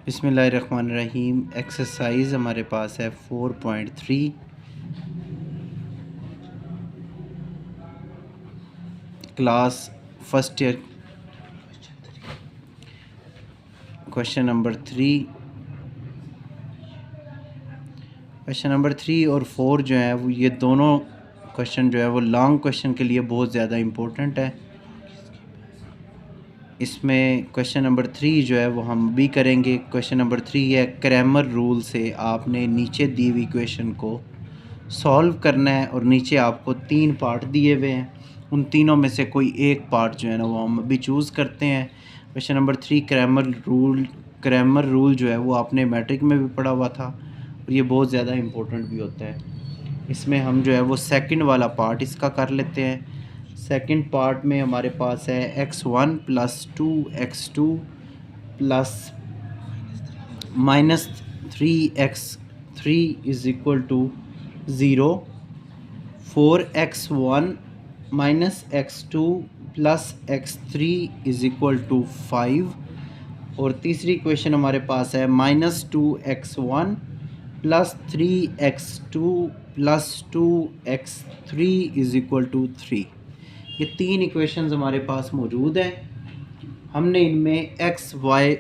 बिस्मिल्लाहिर्रहमानिर्रहीम। एक्सरसाइज हमारे पास है 4.3। Class first year, question number 3। Question number 3 और 4 जो है वो ये दोनों क्वेश्चन जो है वो लॉन्ग क्वेश्चन के लिए बहुत ज़्यादा इम्पोर्टेंट है। इसमें क्वेश्चन नंबर 3 जो है वो हम भी करेंगे। क्वेश्चन नंबर 3 है क्रैमर रूल से आपने नीचे दी हुई इक्वेशन को सॉल्व करना है और नीचे आपको 3 पार्ट दिए हुए हैं। उन तीनों में से कोई एक पार्ट जो है ना वो हम अभी चूज़ करते हैं। क्वेश्चन नंबर 3 क्रैमर रूल जो है वो आपने मैट्रिक में भी पढ़ा हुआ था और ये बहुत ज़्यादा इम्पोर्टेंट भी होता है। इसमें हम जो है वो सेकंड वाला पार्ट इसका कर लेते हैं। सेकंड पार्ट में हमारे पास है x1 + 2x2 plus -3x3 = 0, 4x1 - x2 + x3 = 5 और तीसरी इक्वेशन हमारे पास है -2x1 + 3x2 + 2x3 = 3। ये 3 इक्वेशंस हमारे पास मौजूद हैं। हमने इनमें x1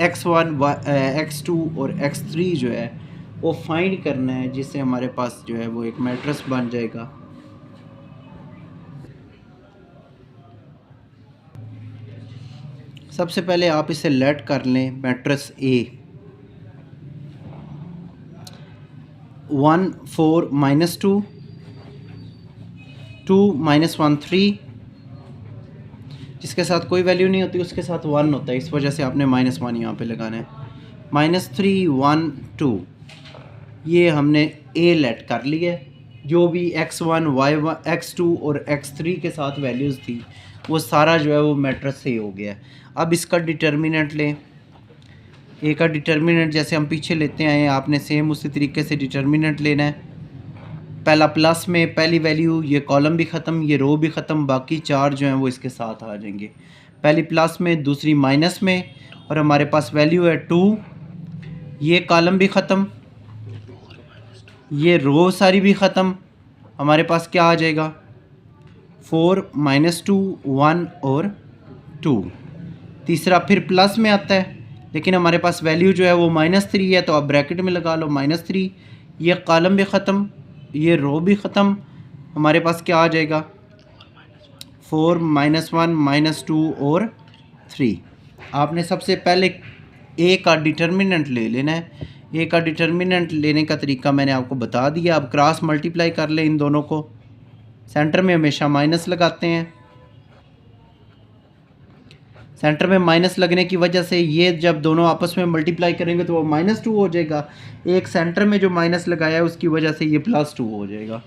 x2 और x3 जो है वो फाइंड करना है, जिससे हमारे पास जो है वो एक मैट्रिक्स बन जाएगा। सबसे पहले आप इसे लेट कर लें मैट्रिक्स A 1 4 -2 2 -1 3, जिसके साथ कोई वैल्यू नहीं होती उसके साथ 1 होता है, इस वजह से आपने -1 यहाँ पे लगाना है। -3 1 2 ये हमने A लेट कर लिया है। जो भी x1 y1 x2 और x3 के साथ वैल्यूज़ थी वो सारा जो है वो मैट्रिक्स A हो गया है। अब इसका डिटर्मिनेंट लें। A का डिटर्मिनेंट जैसे हम पीछे लेते आए हैं, आपने सेम उसी तरीके से डिटर्मिनेंट लेना है। पहला प्लस में पहली वैल्यू, ये कॉलम भी ख़त्म, ये रो भी ख़त्म, बाकी 4 जो हैं वो इसके साथ आ जाएंगे। पहली प्लस में, दूसरी माइनस में, और हमारे पास वैल्यू है 2। ये कॉलम भी ख़त्म, ये रो सारी भी ख़त्म। हमारे पास क्या आ जाएगा 4 -2 1 और 2। तीसरा फिर प्लस में आता है, लेकिन हमारे पास वैल्यू जो है वो -3 है, तो आप ब्रैकेट में लगा लो -3। ये कॉलम भी ख़त्म, ये रो भी ख़त्म। हमारे पास क्या आ जाएगा 4 -1 -2 और 3। आपने सबसे पहले A का डिटर्मिनेंट ले लेना है। A का डिटर्मिनेंट लेने का तरीका मैंने आपको बता दिया। अब क्रॉस मल्टीप्लाई कर लें इन दोनों को। सेंटर में हमेशा माइनस लगाते हैं। सेंटर में माइनस लगने की वजह से ये जब दोनों आपस में मल्टीप्लाई करेंगे तो वो -2 हो जाएगा। एक सेंटर में जो माइनस लगाया है उसकी वजह से ये +2 हो जाएगा।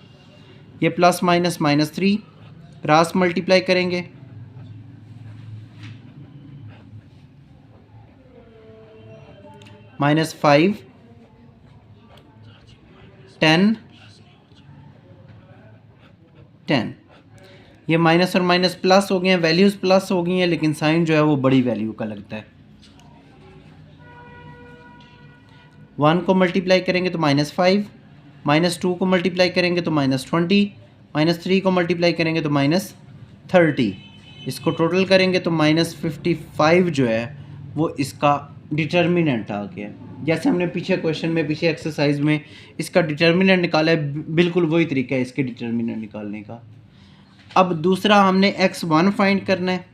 ये प्लस माइनस -3 क्रॉस मल्टीप्लाई करेंगे, -5 10 10। ये माइनस और माइनस प्लस हो गए हैं, वैल्यूज़ प्लस हो गई हैं, लेकिन साइन जो है वो बड़ी वैल्यू का लगता है। 1 को मल्टीप्लाई करेंगे तो -5, -2 को मल्टीप्लाई करेंगे तो -20, -3 को मल्टीप्लाई करेंगे तो -30। इसको टोटल करेंगे तो -55 जो है वो इसका डिटर्मिनेंट आ गया। जैसे हमने पीछे क्वेश्चन में, पीछे एक्सरसाइज में इसका डिटर्मिनेंट निकाला है, बिल्कुल वही तरीका है इसके डिटर्मिनेंट निकालने का। अब दूसरा हमने x1 फाइंड करना है।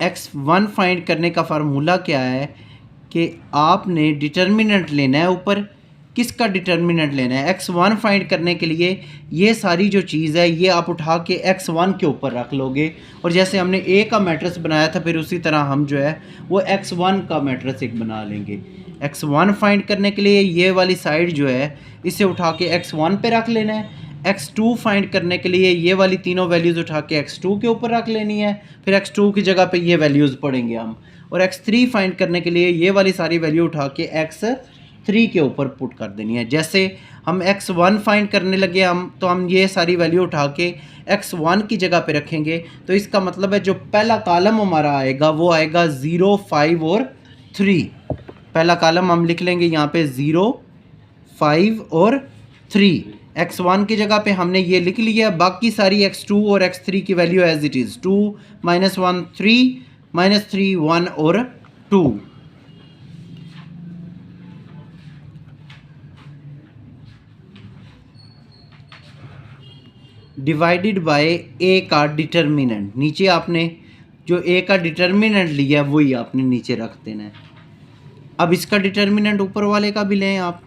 x1 फाइंड करने का फार्मूला क्या है कि आपने डिटर्मिनेंट लेना है। ऊपर किसका डिटर्मिनेंट लेना है? x1 फाइंड करने के लिए ये सारी जो चीज़ है ये आप उठा के x1 के ऊपर रख लोगे, और जैसे हमने A का मैट्रिक्स बनाया था फिर उसी तरह हम जो है वो x1 का मैट्रिक्स एक बना लेंगे। x1 फाइंड करने के लिए ये वाली साइड जो है इसे उठा के x1 पे रख लेना है। x2 फाइंड करने के लिए ये वाली तीनों वैल्यूज़ उठा के x2 के ऊपर रख लेनी है, फिर x2 की जगह पे ये वैल्यूज़ पढ़ेंगे हम। और x3 फाइंड करने के लिए ये वाली सारी वैल्यू उठा के x3 के ऊपर पुट कर देनी है। जैसे हम x1 फाइंड करने लगे हम ये सारी वैल्यू उठा के x1 की जगह पे रखेंगे, तो इसका मतलब है जो पहला कॉलम हमारा आएगा वो आएगा 0, 5 और 3। पहला कॉलम हम लिख लेंगे यहाँ पे 0, 5 और 3। x1 की जगह पे हमने ये लिख लिया। बाकी सारी x2 और x3 की वैल्यू एज इट इज़ 2, -1 3, -3 1 और 2। डिवाइडेड बाय ए का डिटर्मिनेंट। नीचे आपने जो ए का डिटर्मिनेंट लिया है वही आपने नीचे रख देना है। अब इसका डिटर्मिनेंट ऊपर वाले का भी लें आप।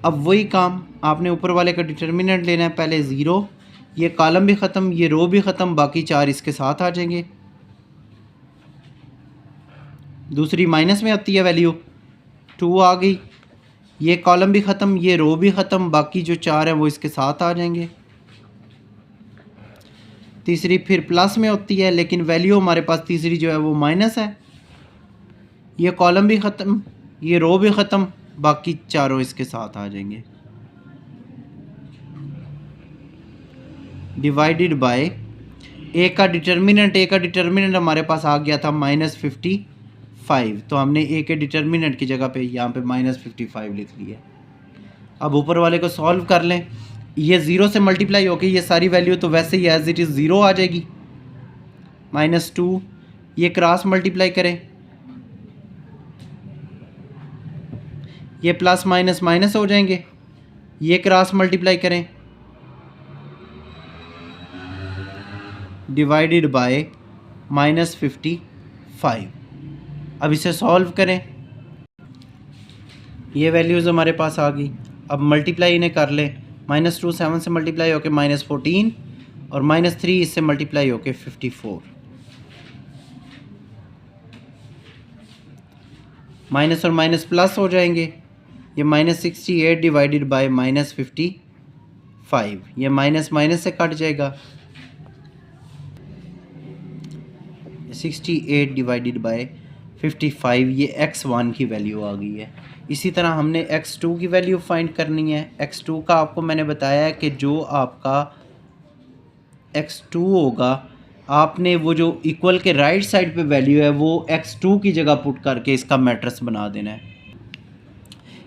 अब वही काम आपने ऊपर वाले का डिटर्मिनेंट लेना है। पहले 0, ये कॉलम भी ख़त्म, ये रो भी ख़त्म, बाकी 4 इसके साथ आ जाएंगे। दूसरी माइनस में आती है वैल्यू, 2 आ गई। ये कॉलम भी ख़त्म, ये रो भी ख़त्म, बाकी जो 4 हैं वो इसके साथ आ जाएंगे। तीसरी फिर प्लस में होती है, लेकिन वैल्यू हमारे पास तीसरी जो है वो माइनस है। ये कॉलम भी ख़त्म, ये रो भी ख़त्म, बाकी चारों इसके साथ आ जाएंगे। डिवाइडेड बाय ए का डिटर्मिनेंट हमारे पास आ गया था -55, तो हमने ए के डिटर्मिनेंट की जगह पे यहाँ पे -55 लिख लिया। अब ऊपर वाले को सॉल्व कर लें। ये 0 से मल्टीप्लाई होके ये सारी वैल्यू तो वैसे ही एज इट इज़ 0 आ जाएगी। -2, ये क्रॉस मल्टीप्लाई करें, ये प्लस माइनस माइनस हो जाएंगे। ये क्रॉस मल्टीप्लाई करें, डिवाइडेड बाय -55। अब इसे सॉल्व करें, ये वैल्यूज़ हमारे पास आ गई। अब मल्टीप्लाई इन्हें कर लें। -2 7 से मल्टीप्लाई होके -14 और -3 इससे मल्टीप्लाई होके 54। माइनस और माइनस प्लस हो जाएंगे। ये -68 डिवाइडेड बाय -55, ये माइनस माइनस से कट जाएगा। 68 डिवाइडेड बाय 55, ये x1 की वैल्यू आ गई है। इसी तरह हमने x2 की वैल्यू फाइंड करनी है। x2 का आपको मैंने बताया है कि जो आपका x2 होगा, आपने वो जो इक्वल के राइट साइड पे वैल्यू है वो x2 की जगह पुट करके इसका मैट्रिक्स बना देना है।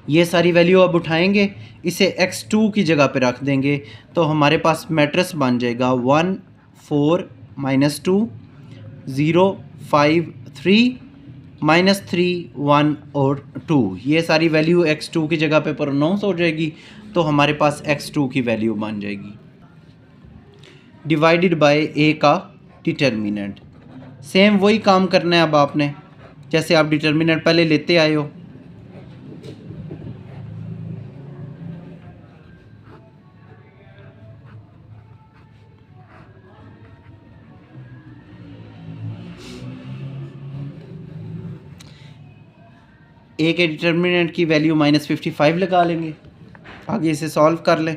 ये सारी वैल्यू अब उठाएंगे, इसे x2 की जगह पे रख देंगे, तो हमारे पास मैट्रिक्स बन जाएगा 1 4 -2 0 5 3 -3 1 और 2। ये सारी वैल्यू x2 की जगह पे प्रोनाउंस हो जाएगी, तो हमारे पास x2 की वैल्यू बन जाएगी। डिवाइडेड बाय ए का डिटर्मिनेंट। सेम वही काम करना है अब आपने, जैसे आप डिटर्मिनेंट पहले लेते आए हो। ए के डिटर्मिनेंट की वैल्यू -55 लगा लेंगे। आगे इसे सॉल्व कर लें,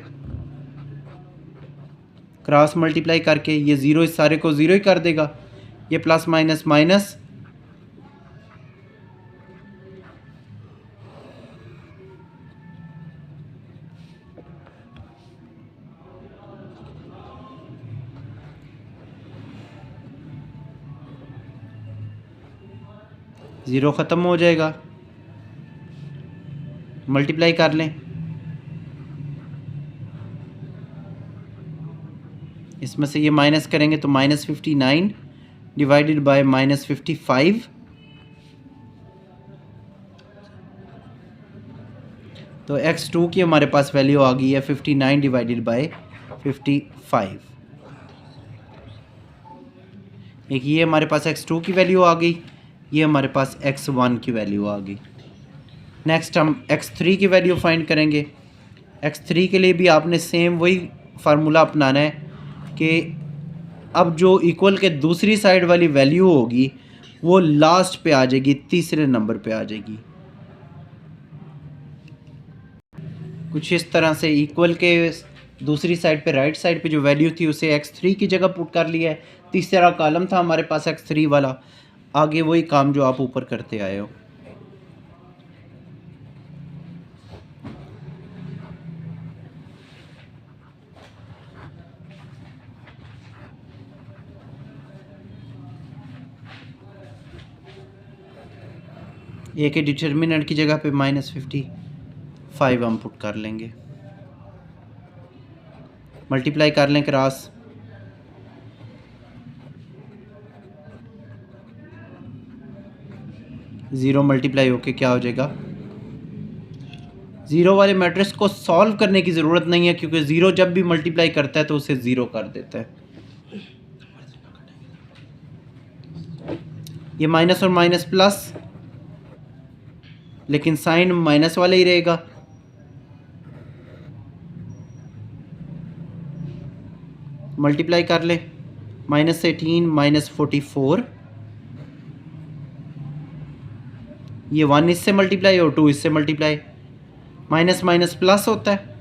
क्रॉस मल्टीप्लाई करके। ये 0 इस सारे को 0 ही कर देगा, ये प्लस माइनस माइनस, ज़ीरो ख़त्म हो जाएगा। मल्टीप्लाई कर लें, इसमें से ये माइनस करेंगे तो -59 डिवाइडेड बाय -55, तो x2 की हमारे पास वैल्यू आ गई है 59 डिवाइडेड बाय 55। एक ये हमारे पास x2 की वैल्यू आ गई, ये हमारे पास x1 की वैल्यू आ गई। नेक्स्ट हम x3 की वैल्यू फाइंड करेंगे। x3 के लिए भी आपने सेम वही फार्मूला अपनाना है कि अब जो इक्वल के दूसरी साइड वाली वैल्यू होगी वो लास्ट पे आ जाएगी, तीसरे नंबर पे आ जाएगी। कुछ इस तरह से इक्वल के दूसरी साइड पे राइट साइड पे जो वैल्यू थी उसे x3 की जगह पुट कर लिया है। तीसरा कॉलम था हमारे पास x3 वाला। आगे वही काम जो आप ऊपर करते आए हो। ए के डिटर्मिनेंट की जगह पे -55 हम पुट कर लेंगे, मल्टीप्लाई कर लें क्रॉस, ज़ीरो मल्टीप्लाई होके क्या हो जाएगा, ज़ीरो वाले मैट्रिक्स को सॉल्व करने की ज़रूरत नहीं है क्योंकि ज़ीरो जब भी मल्टीप्लाई करता है तो उसे ज़ीरो कर देता है। ये माइनस और माइनस प्लस, लेकिन साइन माइनस वाला ही रहेगा। मल्टीप्लाई कर ले, -18 -44, ये 1 इससे मल्टीप्लाई और 2 इससे मल्टीप्लाई, माइनस माइनस प्लस होता है,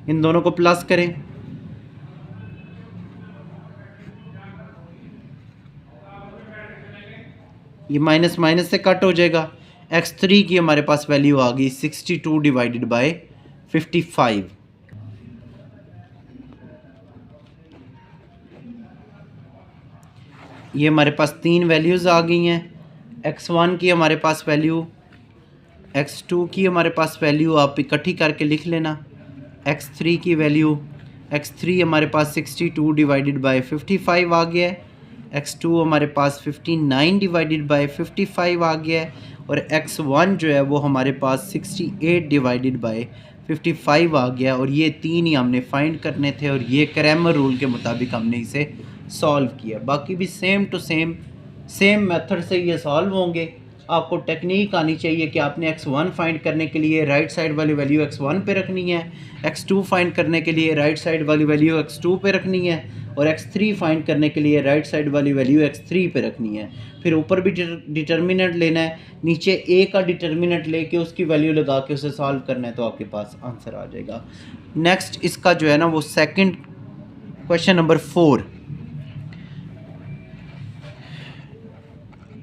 इन दोनों को प्लस करें, ये माइनस माइनस से कट हो जाएगा। x3 की हमारे पास वैल्यू आ गई 62 डिवाइडेड बाय 55। ये हमारे पास तीन वैल्यूज़ आ गई हैं। x1 की हमारे पास वैल्यू, x2 की हमारे पास वैल्यू आप इकट्ठी करके लिख लेना, x3 की वैल्यू, x3 हमारे पास 62 डिवाइडेड बाय 55 आ गया है, x2 हमारे पास 59 डिवाइडेड बाय 55 आ गया है, और x1 जो है वो हमारे पास 68 डिवाइडेड बाय 55 आ गया। और ये तीन ही हमने फाइंड करने थे और ये क्रैमर रूल के मुताबिक हमने इसे सॉल्व किया। बाकी भी सेम टू सेम मेथड से ये सॉल्व होंगे। आपको टेक्निक आनी चाहिए कि आपने x1 फाइंड करने के लिए राइट साइड वाली वैल्यू x1 पे रखनी है, x2 फाइंड करने के लिए राइट साइड वाली वैल्यू x2 पे रखनी है, और x3 फाइंड करने के लिए राइट साइड वाली वैल्यू x3 पे रखनी है। फिर ऊपर भी डिटर्मिनेंट लेना है, नीचे a का डिटर्मिनेंट लेके उसकी वैल्यू लगा के उसे सॉल्व करना है, तो आपके पास आंसर आ जाएगा। नेक्स्ट इसका जो है ना वो second question number 4,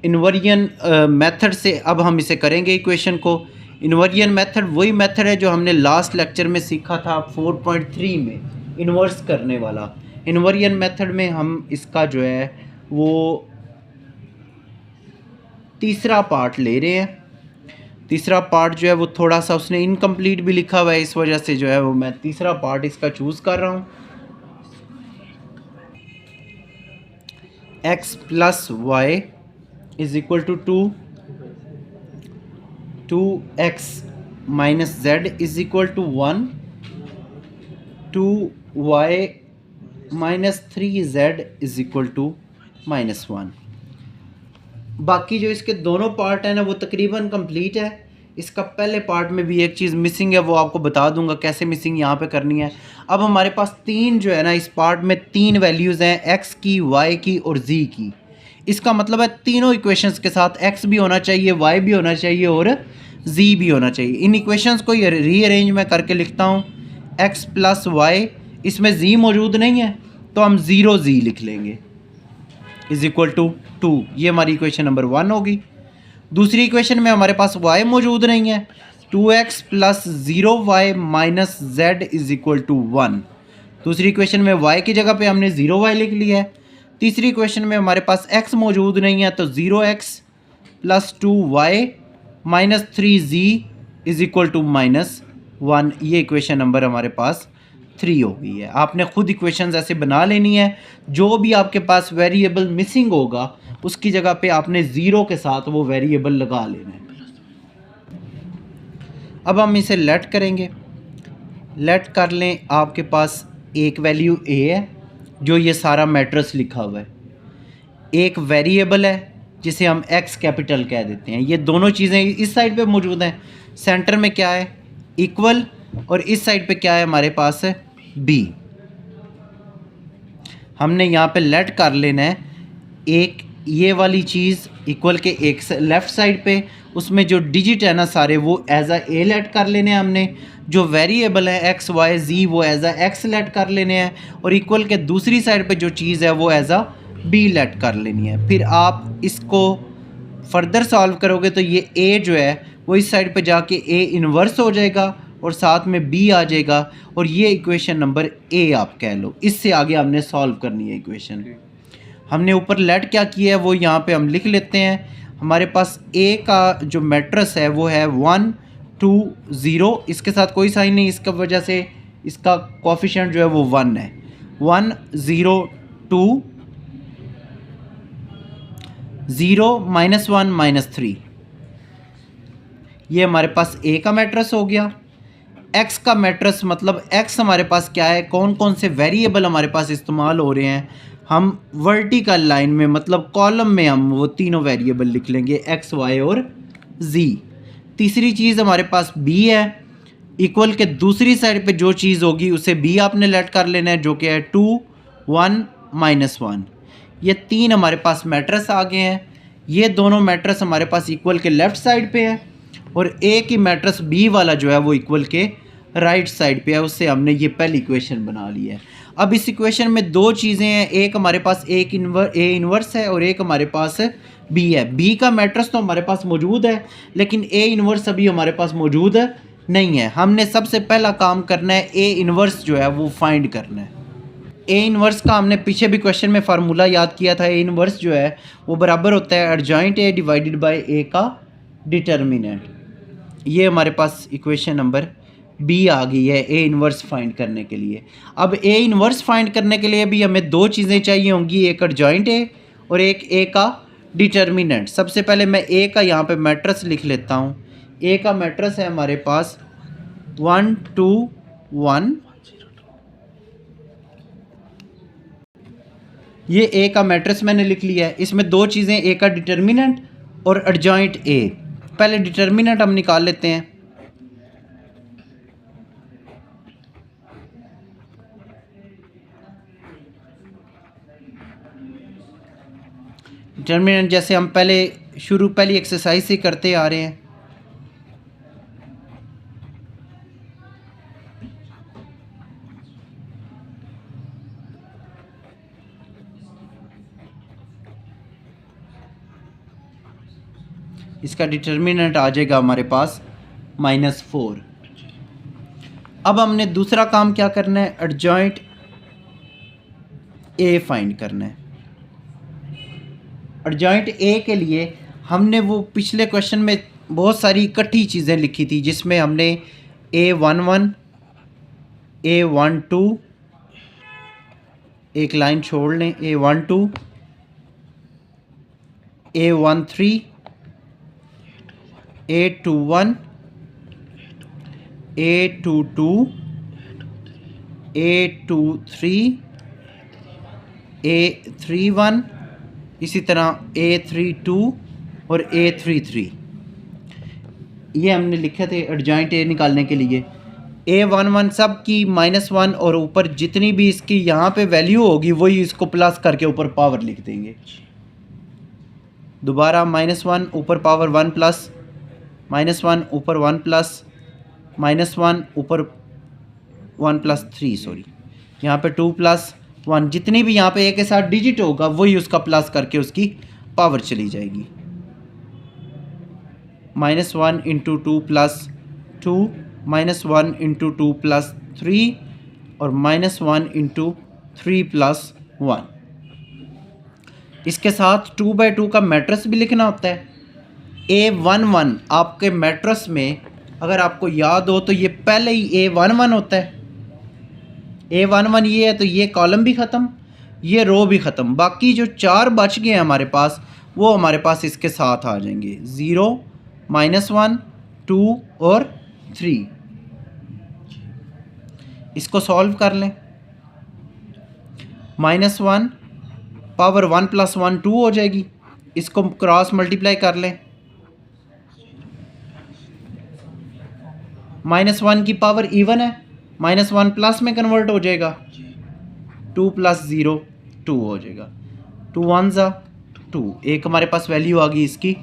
inversion method से अब हम इसे करेंगे इक्वेशन को। इन्वर्जन मेथड वही मेथड है जो हमने लास्ट लेक्चर में सीखा था 4.3 में, इन्वर्स करने वाला। इन्वर्जन मेथड में हम इसका जो है वो तीसरा पार्ट ले रहे हैं। तीसरा पार्ट जो है वो थोड़ा सा उसने इनकम्प्लीट भी लिखा हुआ है, इस वजह से जो है वो मैं तीसरा पार्ट इसका चूज़ कर रहा हूँ। x plus Y is equal to 2x minus Z is equal to 1, 2y minus 3z is equal to -1। बाकी जो इसके दोनों पार्ट हैं ना वो तकरीबन कंप्लीट है। इसका पहले पार्ट में भी एक चीज़ मिसिंग है, वो आपको बता दूंगा कैसे मिसिंग यहाँ पे करनी है। अब हमारे पास तीन जो है ना इस पार्ट में तीन वैल्यूज़ हैं, x की, y की और z की। इसका मतलब है तीनों इक्वेशंस के साथ x भी होना चाहिए, y भी होना चाहिए और z भी होना चाहिए। इन इक्वेशंस को रीअरेंज मैं करके लिखता हूँ, x प्लस वाई, इसमें z मौजूद नहीं है तो हम 0z लिख लेंगे, इज इक्वल टू 2। ये हमारी इक्वेशन नंबर 1 होगी। दूसरी इक्वेशन में हमारे पास y मौजूद नहीं है, 2x plus 0y minus Z is equal to 1। दूसरी इक्वेशन में y की जगह पे हमने 0y लिख लिया है। तीसरी इक्वेशन में हमारे पास x मौजूद नहीं है तो 0x plus 2y minus 3z is equal to -1। ये इक्वेशन नंबर हमारे पास 3 हो गई है। आपने खुद इक्वेशंस ऐसे बना लेनी है, जो भी आपके पास वेरिएबल मिसिंग होगा उसकी जगह पे आपने 0 के साथ वो वेरिएबल लगा लेना है। अब हम इसे लेट करेंगे, लेट कर लें। आपके पास एक वैल्यू a है जो ये सारा मैट्रिक्स लिखा हुआ है, एक वेरिएबल है जिसे हम x कैपिटल कह देते हैं। ये दोनों चीज़ें इस साइड पे मौजूद हैं। सेंटर में क्या है, इक्वल, और इस साइड पे क्या है हमारे पास है b। हमने यहाँ पे लेट कर लेना है एक ये वाली चीज़ इक्वल के एक लेफ़्ट साइड पे, उसमें जो डिजिट है ना सारे वो एज ए लेट कर लेने हैं हमने। जो वेरिएबल है x y z वो एज x लेट कर लेने हैं, और इक्वल के दूसरी साइड पे जो चीज़ है वो एज बी लेट कर लेनी है। फिर आप इसको फर्दर सॉल्व करोगे तो ये ए जो है वो इस साइड पे जाके ए इन्वर्स हो जाएगा और साथ में बी आ जाएगा और ये इक्वेशन नंबर ए आप कह लो। इससे आगे हमने सॉल्व करनी है इक्वेशन। हमने ऊपर लेट क्या किया है वो यहाँ पे हम लिख लेते हैं। हमारे पास ए का जो मैट्रिक्स है वो है 1 2 0, इसके साथ कोई साइन नहीं, इसका वजह से इसका कोफिशिएंट जो है वो 1 है। 1 0 2 0 -1 -3, ये हमारे पास ए का मैट्रिक्स हो गया। एक्स का मैट्रिक्स मतलब एक्स हमारे पास क्या है, कौन कौन से वेरिएबल हमारे पास इस्तेमाल हो रहे हैं, हम वर्टिकल लाइन में मतलब कॉलम में हम वो तीनों वेरिएबल लिख लेंगे एक्स वाई और जी। तीसरी चीज़ हमारे पास बी है, इक्वल के दूसरी साइड पे जो चीज़ होगी उसे बी आपने लेट कर लेना है, जो कि है 2 1 -1। ये तीन हमारे पास मैट्रिक्स आ गए हैं। ये दोनों मैट्रिक्स हमारे पास इक्वल के लेफ़्ट साइड पे है और ए की मैट्रिक्स बी वाला जो है वो इक्वल के राइट साइड पे है। उससे हमने ये पहली इक्वेशन बना ली है। अब इस इक्वेशन में दो चीज़ें हैं, एक हमारे पास ए इन्वर्स है और एक हमारे पास बी है। बी का मैट्रिक्स तो हमारे पास मौजूद है लेकिन ए इन्वर्स अभी हमारे पास मौजूद नहीं है। हमने सबसे पहला काम करना है ए इन्वर्स जो है वो फाइंड करना है। ए इन्वर्स का हमने पीछे भी क्वेश्चन में फार्मूला याद किया था। ए इन्वर्स जो है वो बराबर होता है एडजॉइंट ए डिवाइडेड बाय ए का डिटर्मिनेंट। ये हमारे पास इक्वेशन नंबर बी आ गई है ए इन्वर्स फाइंड करने के लिए। अब ए इन्वर्स फाइंड करने के लिए भी हमें दो चीज़ें चाहिए होंगी, एक एडजॉइंट ए और एक ए का डिटर्मिनेंट। सबसे पहले मैं ए का यहाँ पे मैट्रिक्स लिख लेता हूँ। ए का मैट्रिक्स है हमारे पास 1 2 1। ये ए का मैट्रिक्स मैंने लिख लिया है। इसमें दो चीज़ें, ए का डिटर्मिनेंट और एडजॉइंट ए। पहले डिटर्मिनेंट हम निकाल लेते हैं। डिटर्मिनेंट जैसे हम पहली एक्सरसाइज से करते आ रहे हैं। इसका डिटर्मिनेंट आ जाएगा हमारे पास -4। अब हमने दूसरा काम क्या करना है, एडजॉइंट ए फाइंड करना है। एडजॉइंट ए के लिए हमने वो पिछले क्वेश्चन में बहुत सारी इकट्ठी चीज़ें लिखी थी, जिसमें हमने A11 A12, एक लाइन छोड़ लें, A12 A13 A21 A22 A23 A31, इसी तरह A32 और A33। ये हमने लिखे थे एडजॉइंट ए निकालने के लिए। A11 सब की -1 और ऊपर जितनी भी इसकी यहाँ पे वैल्यू होगी वही इसको प्लस करके ऊपर पावर लिख देंगे। दोबारा -1 ऊपर पावर 1 प्लस, -1 ऊपर 1 प्लस, -1 ऊपर 1 प्लस 3, सॉरी यहाँ पे 2 प्लस 1, जितनी भी यहाँ पे ए के साथ डिजिट होगा वही उसका प्लस करके उसकी पावर चली जाएगी। -1 इंटू 2 प्लस 2, -1 इंटू 2 प्लस 3 और -1 इंटू 3 प्लस 1। इसके साथ 2/2 का मैट्रिक्स भी लिखना होता है। A11 आपके मैट्रिक्स में अगर आपको याद हो तो ये पहले ही A11 होता है। A11 ये है तो ये कॉलम भी ख़त्म, ये रो भी ख़त्म। बाकी जो 4 बच गए हैं हमारे पास वो हमारे पास इसके साथ आ जाएंगे, 0 -1 2 और 3। इसको सॉल्व कर लें। -1 पावर 1 प्लस 1 2 हो जाएगी। इसको क्रॉस मल्टीप्लाई कर लें। -1 की पावर इवन है, -1 प्लस में कन्वर्ट हो जाएगा, 2 प्लस 0 2 हो जाएगा। 2 1 ज़ा 2, एक हमारे पास वैल्यू आ गई इसकी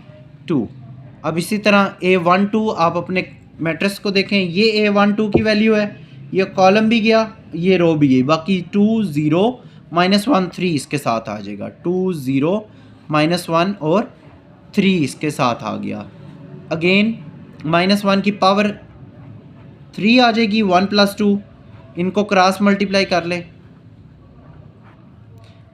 2। अब इसी तरह A12 आप अपने मैट्रिक्स को देखें, ये A12 की वैल्यू है, ये कॉलम भी गया, ये रो भी गई। बाकी 2 0 -1 3 इसके साथ आ जाएगा, 2 0 -1 और 3 इसके साथ आ गया। अगेन -1 की पावर 3 आ जाएगी, 1 + 2, इनको क्रॉस मल्टीप्लाई कर लें।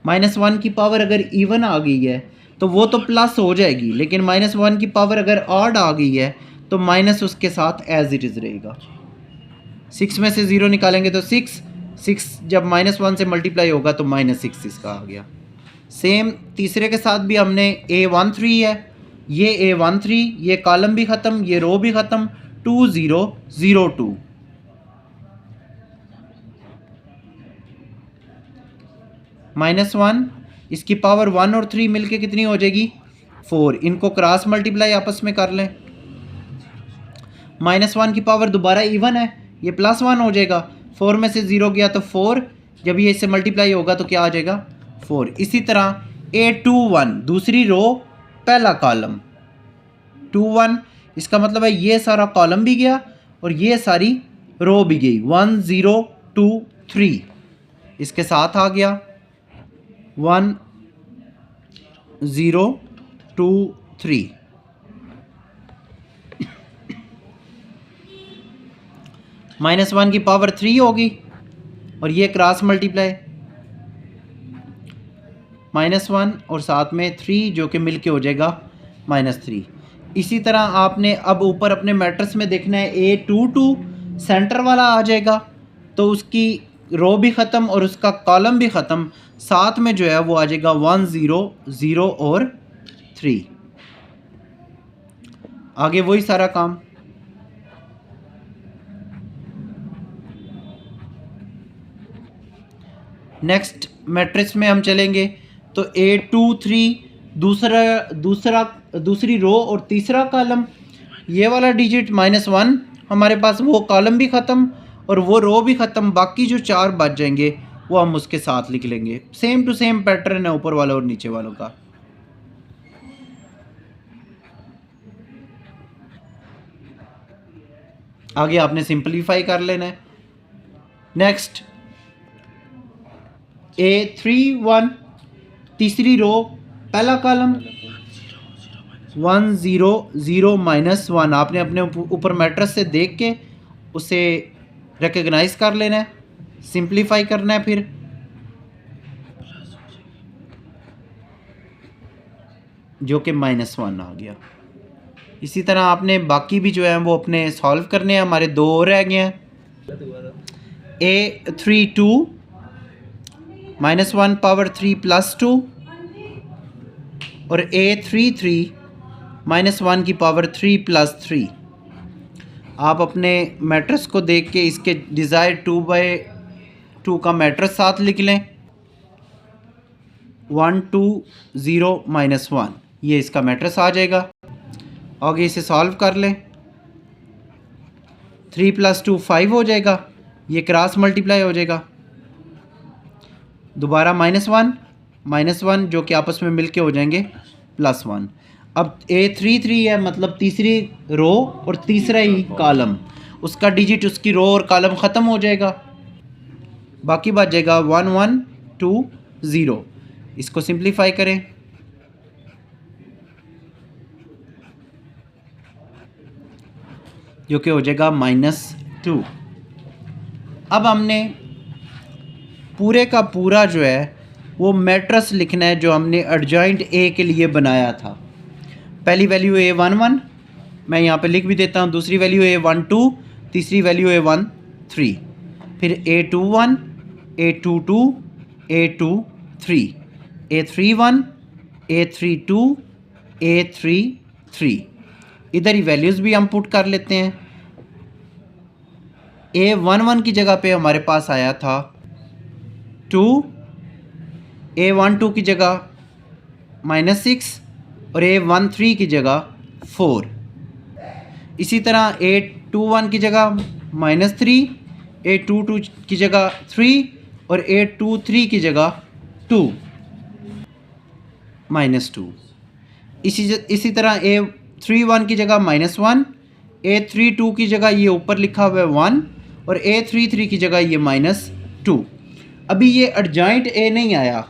-1 की पावर अगर इवन आ गई है तो वो तो प्लस हो जाएगी, लेकिन -1 की पावर अगर ऑड आ गई है तो माइनस उसके साथ एज इट इज़ रहेगा। 6 में से 0 निकालेंगे तो 6 जब -1 से मल्टीप्लाई होगा तो -6 इसका आ गया। सेम तीसरे के साथ भी हमने A13 है, ये A13, ये कॉलम भी ख़त्म, ये रो भी ख़त्म, 2 0 0 2। -1 इसकी पावर 1 और 3 मिलके कितनी हो जाएगी 4, इनको क्रॉस मल्टीप्लाई आपस में कर लें। -1 की पावर दोबारा इवन है, ये +1 हो जाएगा, 4 में से 0 गया तो 4, जब ये इससे मल्टीप्लाई होगा तो क्या आ जाएगा 4। इसी तरह A21 दूसरी रो पहला कॉलम 21, इसका मतलब है ये सारा कॉलम भी गया और ये सारी रो भी गई। 1 0 2 3 इसके साथ आ गया, 1 0 2 3। -1 की पावर 3 होगी और ये क्रॉस मल्टीप्लाई, -1 और साथ में 3 जो कि मिल के हो जाएगा -3। इसी तरह आपने अब ऊपर अपने मैट्रिक्स में देखना है A22 सेंटर वाला आ जाएगा तो उसकी रो भी ख़त्म और उसका कॉलम भी ख़त्म, साथ में जो है वो आ जाएगा 1 0 0 और 3। आगे वही सारा काम। नेक्स्ट मैट्रिक्स में हम चलेंगे तो A23 दूसरी रो और तीसरा कॉलम, ये वाला डिजिट -1 हमारे पास, वो कॉलम भी ख़त्म और वो रो भी ख़त्म, बाकी जो 4 बच जाएंगे वो हम उसके साथ लिख लेंगे। सेम टू सेम पैटर्न है ऊपर वाला और नीचे वालों का। आगे आपने सिंपलीफाई कर लेना है। नेक्स्ट A31 तीसरी रो पहला कॉलम 1 0 0 -1, आपने अपने ऊपर मैट्रिक्स से देख के उसे रिकग्नाइज कर लेना है, सिंपलीफाई करना है, फिर जो कि -1 आ गया। इसी तरह आपने बाकी भी जो है वो अपने सॉल्व करने हैं। हमारे 2 और रह गए हैं। A32 -1 पावर 3 + 2 और A33 -1 की पावर 3 + 3। आप अपने मैट्रिक्स को देख के इसके डिज़ायर 2/2 का मैट्रिक्स साथ लिख लें। 1 2 0 -1, ये इसका मैट्रिक्स आ जाएगा। आगे इसे सॉल्व कर लें। 3 + 2 5 हो जाएगा, ये क्रॉस मल्टीप्लाई हो जाएगा। दोबारा -1 जो कि आपस में मिलके हो जाएंगे +1। अब A33 है, मतलब तीसरी रो और तीसरा ही कॉलम, उसका डिजिट उसकी रो और कॉलम ख़त्म हो जाएगा, बाकी बच जाएगा 1 1 2 0। इसको सिंप्लीफाई करें, जो कि हो जाएगा -2। अब हमने पूरे का पूरा जो है वो मैट्रिक्स लिखना है जो हमने एडजॉइंट A के लिए बनाया था। पहली वैल्यू A11 मैं यहाँ पे लिख भी देता हूँ, दूसरी वैल्यू A12, तीसरी वैल्यू A13, फिर A21 A22 A23 A31 A32 A33। इधर ही वैल्यूज़ भी हम पुट कर लेते हैं। A11 की जगह पे हमारे पास आया था 2, A12 की जगह -6 और A13 की जगह 4। इसी तरह A21 की जगह -3, A22 की जगह 3 और A23 की जगह 2 -2। इसी तरह A31 की जगह -1, A32 की जगह ये ऊपर लिखा हुआ है 1 और A33 की जगह ये -2। अभी ये एडजॉइंट A नहीं आया,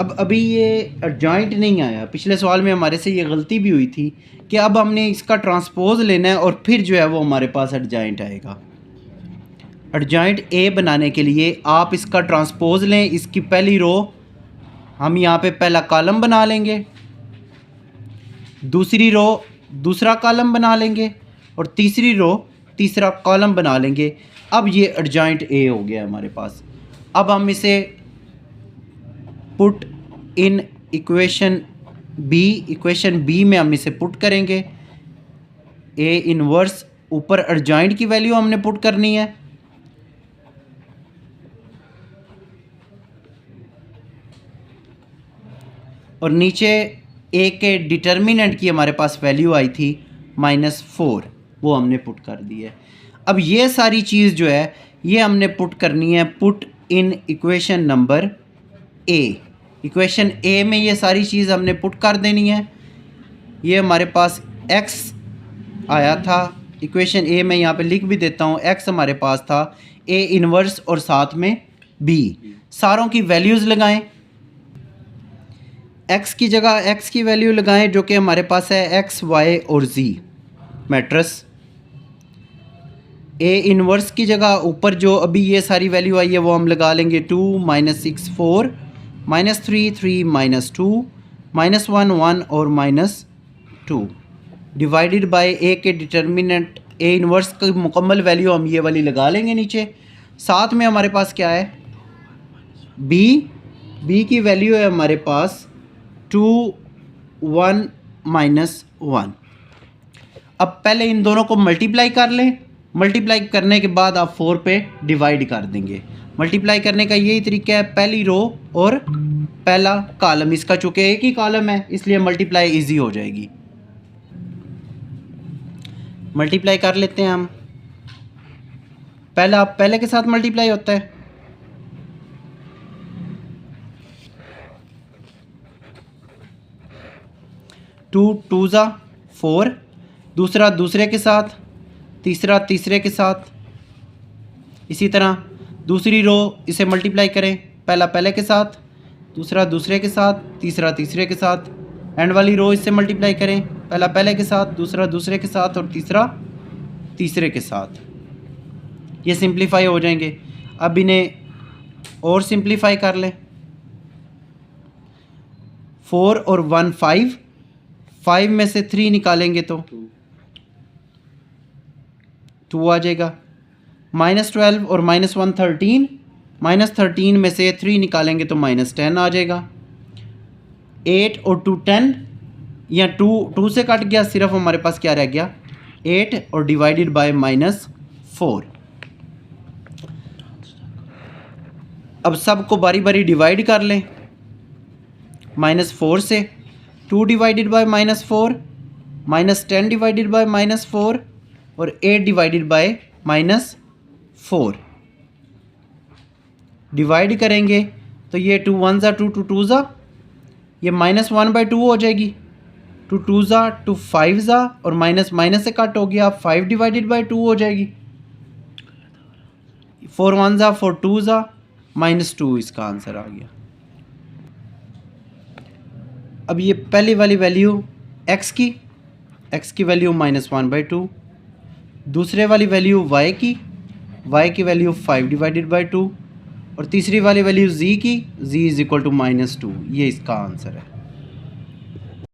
अब अभी ये एडजॉइंट नहीं आया, पिछले सवाल में हमारे से ये गलती भी हुई थी कि अब हमने इसका ट्रांसपोज लेना है और फिर जो है वो हमारे पास एडजॉइंट आएगा। एडजॉइंट ए बनाने के लिए आप इसका ट्रांसपोज लें, इसकी पहली रो हम यहाँ पे पहला कॉलम बना लेंगे, दूसरी रो दूसरा कॉलम बना लेंगे और तीसरी रो तीसरा कॉलम बना लेंगे। अब ये एडजॉइंट ए हो गया हमारे पास। अब हम इसे पुट इन इक्वेशन बी में हम इसे पुट करेंगे। ए इनवर्स ऊपर एडजॉइंट की वैल्यू हमने पुट करनी है, और नीचे ए के डिटर्मिनेंट की हमारे पास वैल्यू आई थी -4, वो हमने पुट कर दी है। अब ये सारी चीज़ जो है ये हमने पुट करनी है put in equation number A. Equation A में ये सारी चीज़ हमने पुट कर देनी है। ये हमारे पास x आया था, इक्वेशन ए में यहाँ पे लिख भी देता हूँ, x हमारे पास था, a इनवर्स और साथ में b। सारों की वैल्यूज़ लगाएं, x की जगह x की वैल्यू लगाएं जो कि हमारे पास है x, y और z मैट्रिक्स। a इनवर्स की जगह ऊपर जो अभी ये सारी वैल्यू आई है वो हम लगा लेंगे 2 -6 4 -3 3 -2 -1 1 और -2 डिवाइडेड बाय a के डिटर्मिनेंट a इनवर्स की मुकम्मल वैल्यू हम ये वाली लगा लेंगे नीचे। साथ में हमारे पास क्या है b की वैल्यू है हमारे पास 2 1 -1। अब पहले इन दोनों को मल्टीप्लाई कर लें, मल्टीप्लाई करने के बाद आप 4 पे डिवाइड कर देंगे। मल्टीप्लाई करने का यही तरीका है, पहली रो और पहला कॉलम, इसका चूँकि एक ही कॉलम है इसलिए मल्टीप्लाई इजी हो जाएगी। मल्टीप्लाई कर लेते हैं हम, पहले के साथ मल्टीप्लाई होता है, टू ज़ा 4, दूसरा दूसरे के साथ, तीसरा तीसरे के साथ। इसी तरह दूसरी रो इसे मल्टीप्लाई करें, पहला पहले के साथ, दूसरा दूसरे के साथ, तीसरा तीसरे के साथ। एंड वाली रो इससे मल्टीप्लाई करें, पहला पहले के साथ, दूसरा दूसरे के साथ और तीसरा तीसरे के साथ। ये सिंप्लीफाई हो जाएंगे। अब इन्हें और सिंप्लीफाई कर लें, 4 और 1 5 में से 3 निकालेंगे तो 2 आ जाएगा। -12 और -1 13, -13 में से 3 निकालेंगे तो -10 आ जाएगा। 8 और 2 10, या 2 से कट गया, सिर्फ हमारे पास क्या रह गया 8 और डिवाइडेड बाय -4। अब सबको बारी बारी डिवाइड कर लें, -4 से 2 डिवाइडेड बाय -4, -10 डिवाइडेड बाय -4 और 8 डिवाइडेड बाय -4। डिवाइड करेंगे तो ये 2 1 ज़ा 2 2 2 ज़ा, ये -1/2 हो जाएगी, 2 2 ज़ा 2 5 ज़ा और माइनस माइनस से कट हो गया, 5 डिवाइडेड बाय 2 हो जाएगी, 4 1 ज़ा 4 2 ज़ा -2 इसका आंसर आ गया। अब ये पहली वाली वैल्यू x की वैल्यू -1/2, दूसरे वाली वैल्यू y की वैल्यू 5 डिवाइडेड बाय 2 और तीसरी वाली वैल्यू z की, z = -2। ये इसका आंसर है।